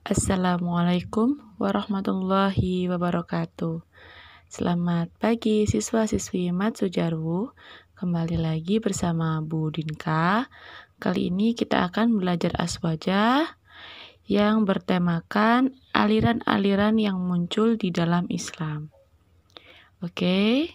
Assalamualaikum warahmatullahi wabarakatuh. Selamat pagi siswa-siswi Mat Sujarwo. Kembali lagi bersama Bu Dinka. Kali ini kita akan belajar aswajah yang bertemakan aliran-aliran yang muncul di dalam Islam. Oke.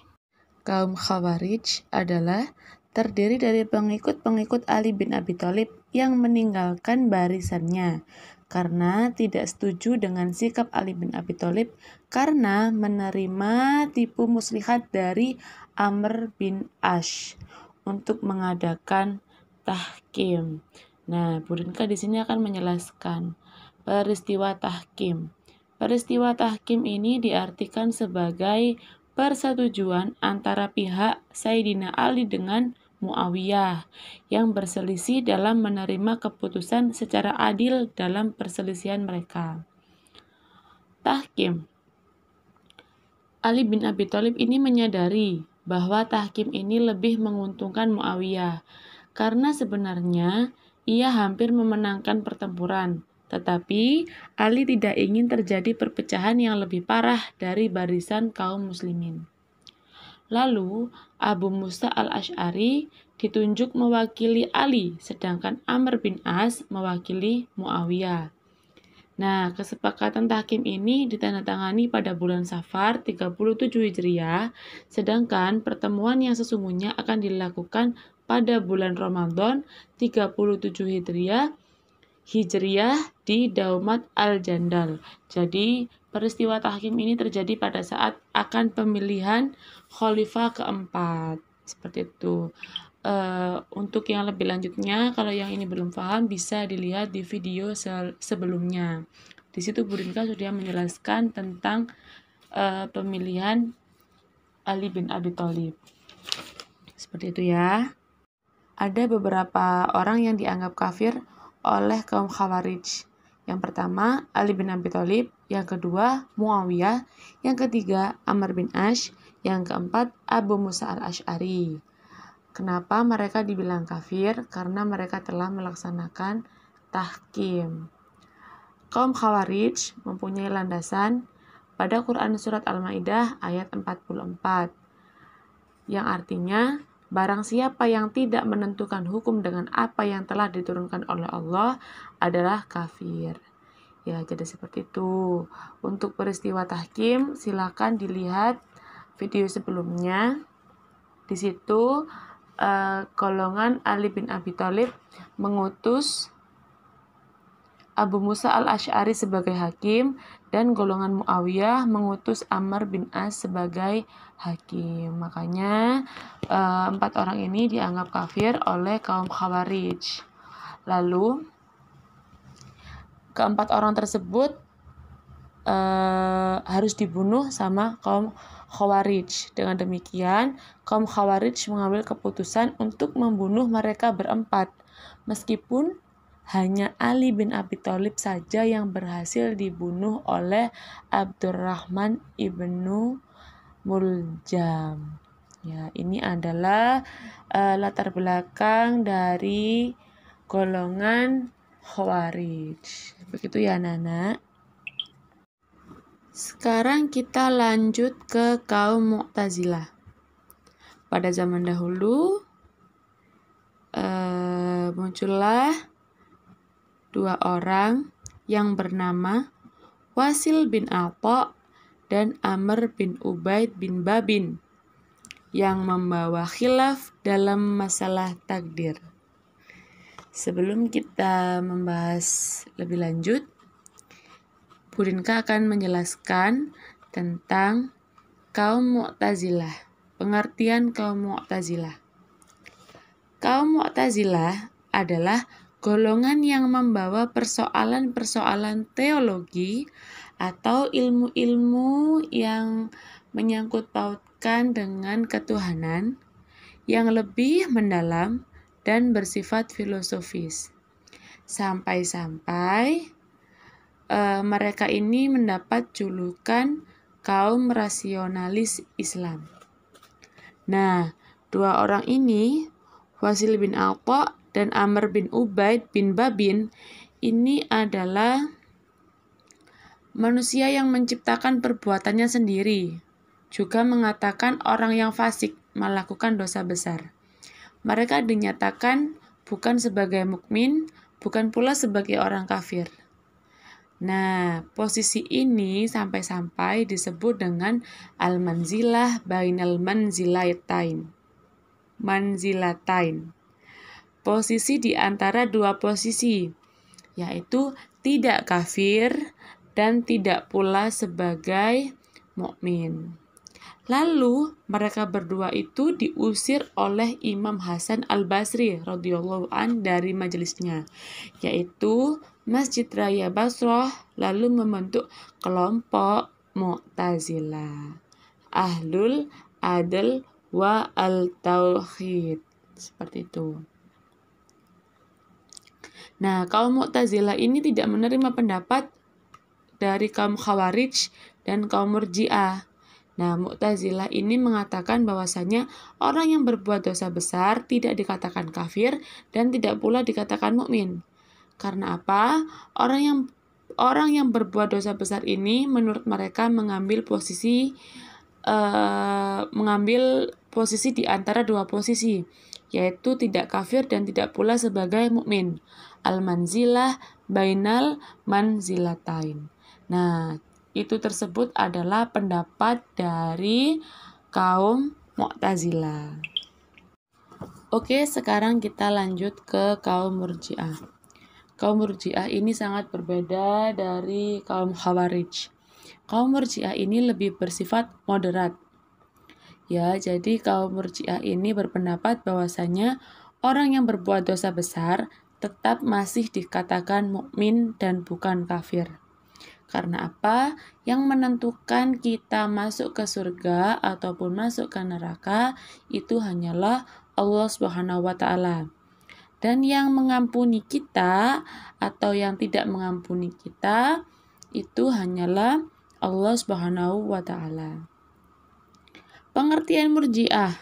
Kaum Khawarij adalah terdiri dari pengikut-pengikut Ali bin Abi Thalib yang meninggalkan barisannya karena tidak setuju dengan sikap Ali bin Abi Thalib karena menerima tipu muslihat dari Amr bin Ash untuk mengadakan tahkim. Nah, Bu Rinka di sini akan menjelaskan peristiwa tahkim. Peristiwa tahkim ini diartikan sebagai persetujuan antara pihak Sayyidina Ali dengan Muawiyah yang berselisih dalam menerima keputusan secara adil dalam perselisihan mereka. Tahkim. Ali bin Abi Thalib ini menyadari bahwa tahkim ini lebih menguntungkan Muawiyah karena sebenarnya ia hampir memenangkan pertempuran. Tetapi Ali tidak ingin terjadi perpecahan yang lebih parah dari barisan kaum muslimin. Lalu, Abu Musa al-Asy'ari ditunjuk mewakili Ali, sedangkan Amr bin As mewakili Muawiyah. Nah, kesepakatan tahkim ini ditandatangani pada bulan Safar 37 Hijriah, sedangkan pertemuan yang sesungguhnya akan dilakukan pada bulan Ramadan 37 Hijriah di Daumat al-Jandal. Jadi, peristiwa tahkim ini terjadi pada saat akan pemilihan khalifah keempat. Seperti itu. Untuk yang lebih lanjutnya, kalau yang ini belum paham, bisa dilihat di video sebelumnya. Di situ Bu Rinka sudah menjelaskan tentang pemilihan Ali bin Abi Thalib. Seperti itu ya. Ada beberapa orang yang dianggap kafir oleh kaum Khawarij. Yang pertama, Ali bin Abi Thalib. Yang kedua, Muawiyah. Yang ketiga, Amr bin Ash. Yang keempat, Abu Musa al-Asy'ari. Kenapa mereka dibilang kafir? Karena mereka telah melaksanakan tahkim. Kaum Khawarij mempunyai landasan pada Quran Surat Al-Ma'idah ayat 44. Yang artinya, barang siapa yang tidak menentukan hukum dengan apa yang telah diturunkan oleh Allah adalah kafir. Ya, jadi seperti itu. Untuk peristiwa tahkim, silakan dilihat video sebelumnya. Di situ golongan Ali bin Abi Thalib mengutus Abu Musa al-Asy'ari sebagai hakim dan golongan Muawiyah mengutus Amr bin As sebagai hakim. Makanya 4 orang ini dianggap kafir oleh kaum Khawarij. Lalu keempat orang tersebut harus dibunuh sama kaum Khawarij. Dengan demikian, kaum Khawarij mengambil keputusan untuk membunuh mereka berempat, meskipun hanya Ali bin Abi Thalib saja yang berhasil dibunuh oleh Abdurrahman ibnu Muljam. Ya, ini adalah latar belakang dari golongan Khawarij. Begitu ya, Nana. Sekarang kita lanjut ke kaum Mu'tazilah. Pada zaman dahulu muncullah 2 orang yang bernama Wasil bin Atha dan Amr bin Ubaid bin Babin yang membawa khilaf dalam masalah takdir. Sebelum kita membahas lebih lanjut, Bu Rinka akan menjelaskan tentang kaum Mu'tazilah. Pengertian kaum Mu'tazilah. Kaum Mu'tazilah adalah golongan yang membawa persoalan-persoalan teologi atau ilmu-ilmu yang menyangkut pautkan dengan ketuhanan yang lebih mendalam dan bersifat filosofis. Sampai-sampai mereka ini mendapat julukan kaum rasionalis Islam. Nah, 2 orang ini, Wasil bin Atha dan Amr bin Ubaid bin Babin, ini adalah Manusia yang menciptakan perbuatannya sendiri juga mengatakan orang yang fasik melakukan dosa besar. Mereka dinyatakan bukan sebagai mukmin, bukan pula sebagai orang kafir. Nah, posisi ini sampai-sampai disebut dengan al-manzilah bainal manzilatain. Posisi di antara dua posisi, yaitu tidak kafir dan tidak pula sebagai mukmin. Lalu mereka berdua itu diusir oleh Imam Hasan Al-Basri radhiyallahu an dari majelisnya, yaitu Masjid Raya Basrah, lalu membentuk kelompok Mu'tazilah, Ahlul Adl wa Al-Tauhid, seperti itu. Nah, kaum Mu'tazilah ini tidak menerima pendapat dari kaum Khawarij dan kaum Murji'ah. Nah, Mu'tazilah ini mengatakan bahwasanya orang yang berbuat dosa besar tidak dikatakan kafir dan tidak pula dikatakan mukmin. Karena apa? Orang yang berbuat dosa besar ini menurut mereka mengambil posisi di antara dua posisi, yaitu tidak kafir dan tidak pula sebagai mukmin. Al-manzilah bainal manzilatain. Nah, itu tersebut adalah pendapat dari kaum Mu'tazilah. Oke, sekarang kita lanjut ke kaum Murji'ah. Kaum Murji'ah ini sangat berbeda dari kaum Khawarij. Kaum Murji'ah ini lebih bersifat moderat. Ya, jadi kaum Murji'ah ini berpendapat bahwasanya orang yang berbuat dosa besar tetap masih dikatakan mukmin dan bukan kafir. Karena apa? Yang menentukan kita masuk ke surga ataupun masuk ke neraka itu hanyalah Allah Subhanahu wa taala. Dan yang mengampuni kita atau yang tidak mengampuni kita itu hanyalah Allah Subhanahu wa taala. Pengertian Murji'ah.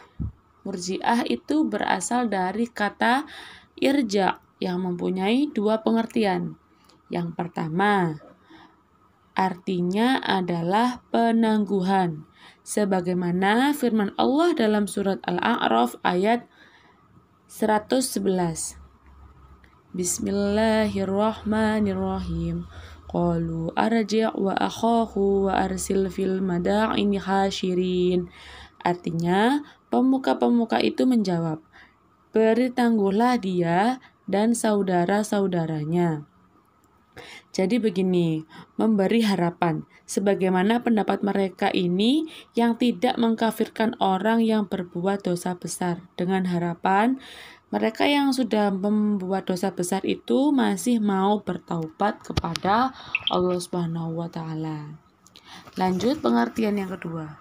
Murji'ah itu berasal dari kata irja yang mempunyai dua pengertian. Yang pertama, artinya adalah penangguhan, sebagaimana firman Allah dalam surat Al-A'raf ayat 111. Bismillahirrahmanirrahim. Qalu arji' wa akhahu wa arsil fil madaini hasyirin. Artinya, pemuka-pemuka itu menjawab, beri tangguhlah dia dan saudara-saudaranya. Jadi begini, memberi harapan, sebagaimana pendapat mereka ini yang tidak mengkafirkan orang yang berbuat dosa besar. Dengan harapan, mereka yang sudah membuat dosa besar itu masih mau bertaubat kepada Allah Subhanahu wa taala. Lanjut pengertian yang kedua.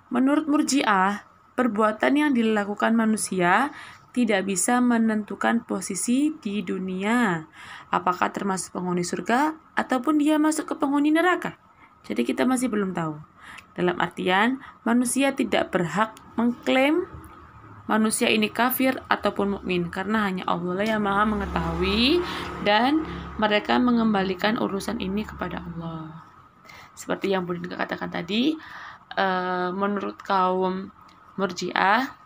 Menurut Murji'ah, perbuatan yang dilakukan manusia tidak bisa menentukan posisi di dunia, apakah termasuk penghuni surga ataupun dia masuk ke penghuni neraka. Jadi kita masih belum tahu. Dalam artian, manusia tidak berhak mengklaim manusia ini kafir ataupun mukmin karena hanya Allah yang Maha mengetahui dan mereka mengembalikan urusan ini kepada Allah. Seperti yang Bunda katakan tadi, menurut kaum Murji'ah,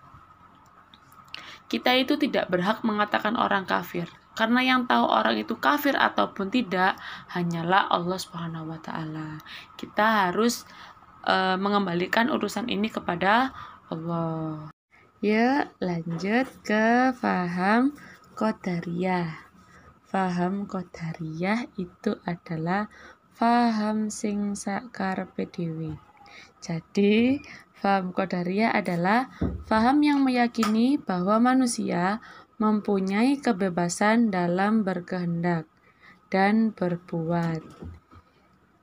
kita itu tidak berhak mengatakan orang kafir. Karena yang tahu orang itu kafir ataupun tidak hanyalah Allah Subhanahu wa taala. Kita harus mengembalikan urusan ini kepada Allah. Ya, lanjut ke faham Qadariyah. Faham Qadariyah itu adalah faham sing sakarepe dhewe. Jadi, faham Qadariyah adalah faham yang meyakini bahwa manusia mempunyai kebebasan dalam berkehendak dan berbuat.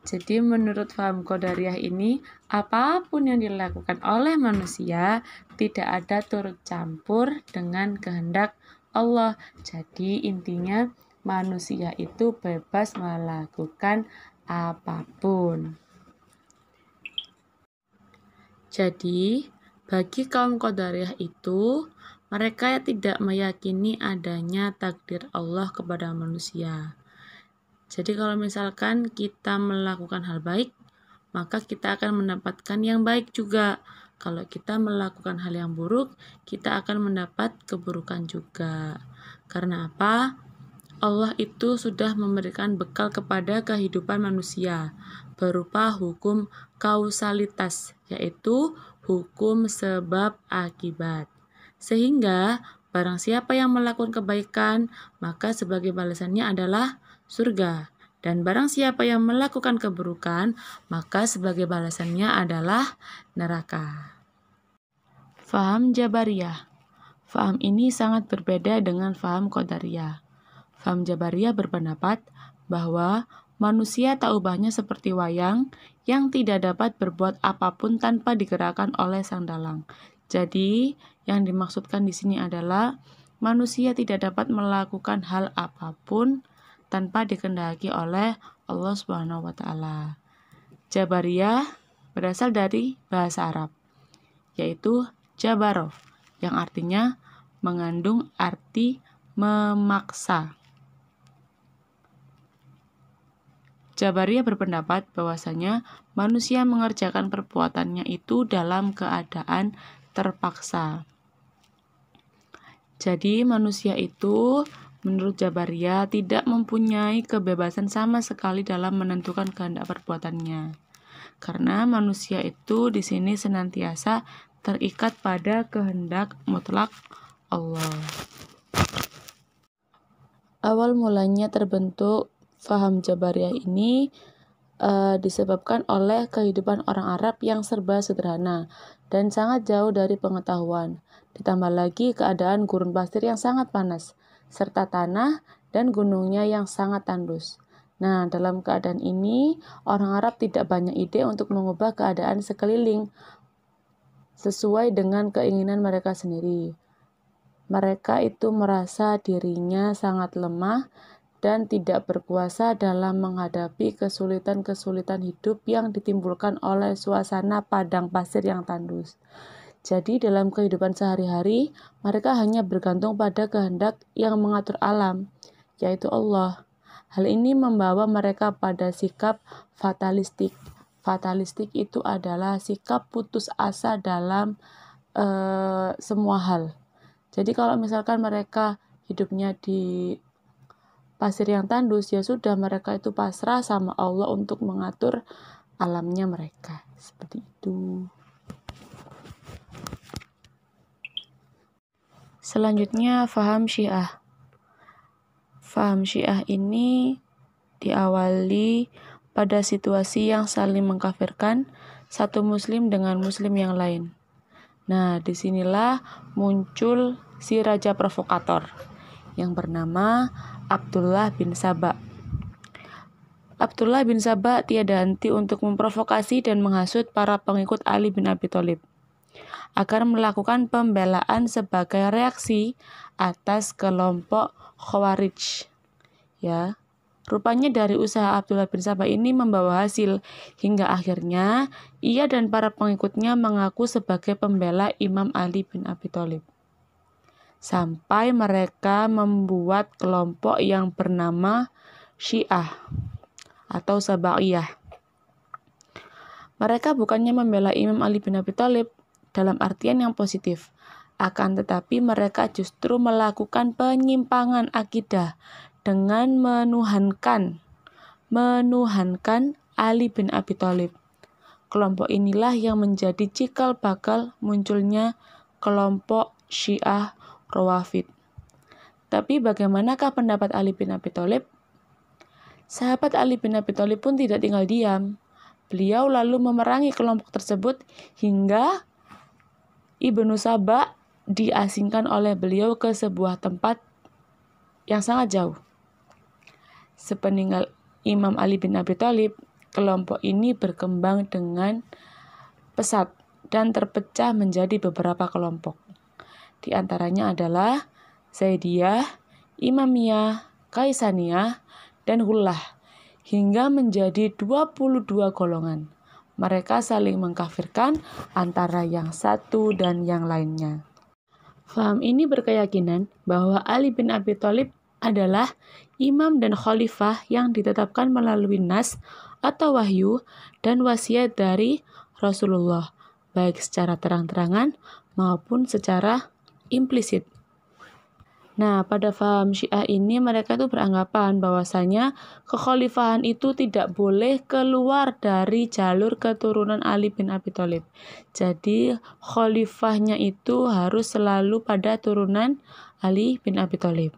Jadi menurut faham Qadariyah ini, apapun yang dilakukan oleh manusia tidak ada turut campur dengan kehendak Allah. Jadi intinya manusia itu bebas melakukan apapun. Jadi, bagi kaum Qadariyah itu, mereka tidak meyakini adanya takdir Allah kepada manusia. Jadi kalau misalkan kita melakukan hal baik, maka kita akan mendapatkan yang baik juga. Kalau kita melakukan hal yang buruk, kita akan mendapat keburukan juga. Karena apa? Allah itu sudah memberikan bekal kepada kehidupan manusia berupa hukum kausalitas, yaitu hukum sebab akibat. Sehingga barang siapa yang melakukan kebaikan, maka sebagai balasannya adalah surga. Dan barang siapa yang melakukan keburukan, maka sebagai balasannya adalah neraka. Faham Jabariyah. Faham ini sangat berbeda dengan faham Qadariyah. Faham Jabariyah berpendapat bahwa manusia tak ubahnya seperti wayang yang tidak dapat berbuat apapun tanpa digerakkan oleh sang dalang. Jadi, yang dimaksudkan di sini adalah manusia tidak dapat melakukan hal apapun tanpa dikehendaki oleh Allah Subhanahu wa taala. Jabariyah berasal dari bahasa Arab, yaitu jabaroh, yang artinya mengandung arti memaksa. Jabariyah berpendapat bahwasanya manusia mengerjakan perbuatannya itu dalam keadaan terpaksa. Jadi manusia itu menurut Jabariyah tidak mempunyai kebebasan sama sekali dalam menentukan kehendak perbuatannya. Karena manusia itu di sini senantiasa terikat pada kehendak mutlak Allah. Awal mulanya terbentuk faham Jabariyah ini disebabkan oleh kehidupan orang Arab yang serba sederhana dan sangat jauh dari pengetahuan. Ditambah lagi keadaan gurun pasir yang sangat panas, serta tanah dan gunungnya yang sangat tandus. Nah, dalam keadaan ini, orang Arab tidak banyak ide untuk mengubah keadaan sekeliling sesuai dengan keinginan mereka sendiri. Mereka itu merasa dirinya sangat lemah dan tidak berkuasa dalam menghadapi kesulitan-kesulitan hidup yang ditimbulkan oleh suasana padang pasir yang tandus. Jadi dalam kehidupan sehari-hari, mereka hanya bergantung pada kehendak yang mengatur alam, yaitu Allah. Hal ini membawa mereka pada sikap fatalistik. Fatalistik itu adalah sikap putus asa dalam semua hal. Jadi kalau misalkan mereka hidupnya di pasir yang tandus, ya sudah mereka itu pasrah sama Allah untuk mengatur alamnya mereka. Seperti itu. Selanjutnya, faham Syiah. Faham Syiah ini diawali pada situasi yang saling mengkafirkan satu muslim dengan muslim yang lain. Nah, disinilah muncul si raja provokator yang bernama Abdullah bin Saba. Abdullah bin Saba tiada henti untuk memprovokasi dan menghasut para pengikut Ali bin Abi Thalib agar melakukan pembelaan sebagai reaksi atas kelompok Khawarij. Ya, rupanya dari usaha Abdullah bin Saba ini membawa hasil hingga akhirnya ia dan para pengikutnya mengaku sebagai pembela Imam Ali bin Abi Thalib. Sampai mereka membuat kelompok yang bernama Syiah atau Sabaiyah. Mereka bukannya membela Imam Ali bin Abi Thalib dalam artian yang positif, akan tetapi mereka justru melakukan penyimpangan akidah dengan menuhankan Ali bin Abi Thalib. Kelompok inilah yang menjadi cikal bakal munculnya kelompok Syiah Rawafid. Tapi bagaimanakah pendapat Ali bin Abi Thalib? Sahabat Ali bin Abi Thalib pun tidak tinggal diam. Beliau lalu memerangi kelompok tersebut hingga Ibnu Saba diasingkan oleh beliau ke sebuah tempat yang sangat jauh. Sepeninggal Imam Ali bin Abi Thalib, kelompok ini berkembang dengan pesat dan terpecah menjadi beberapa kelompok. Di antaranya adalah Zaidiyah, Imamiyah, Kaisaniyah, dan Hullah, hingga menjadi 22 golongan. Mereka saling mengkafirkan antara yang satu dan yang lainnya. Faham ini berkeyakinan bahwa Ali bin Abi Thalib adalah imam dan khalifah yang ditetapkan melalui nas atau wahyu dan wasiat dari Rasulullah, baik secara terang-terangan maupun secara implisit. Nah, pada faham Syiah ini mereka tuh beranggapan bahwasanya kekhalifahan itu tidak boleh keluar dari jalur keturunan Ali bin Abi Thalib. Jadi, khalifahnya itu harus selalu pada turunan Ali bin Abi Thalib.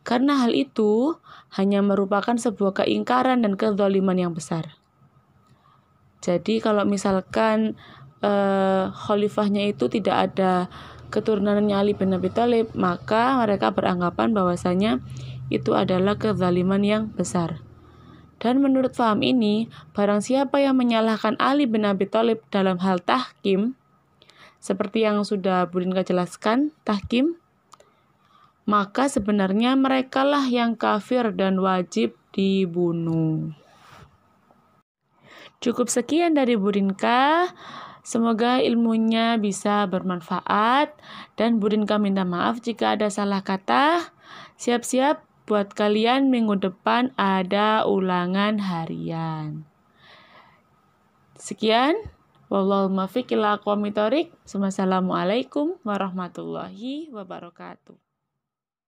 Karena hal itu hanya merupakan sebuah keingkaran dan kezaliman yang besar. Jadi, kalau misalkan khalifahnya itu tidak ada keturunannya Ali bin Abi Thalib, maka mereka beranggapan bahwasanya itu adalah kezaliman yang besar. Dan menurut faham ini, barang siapa yang menyalahkan Ali bin Abi Thalib dalam hal tahkim, seperti yang sudah Bu Rinka jelaskan, tahkim, maka sebenarnya merekalah yang kafir dan wajib dibunuh. Cukup sekian dari Bu Rinka. Semoga ilmunya bisa bermanfaat dan Bu Rinka minta maaf jika ada salah kata. Siap-siap buat kalian minggu depan ada ulangan harian. Sekian. Wallahul muwaffiq ila aqwamit thoriq. Wassalamualaikum warahmatullahi wabarakatuh.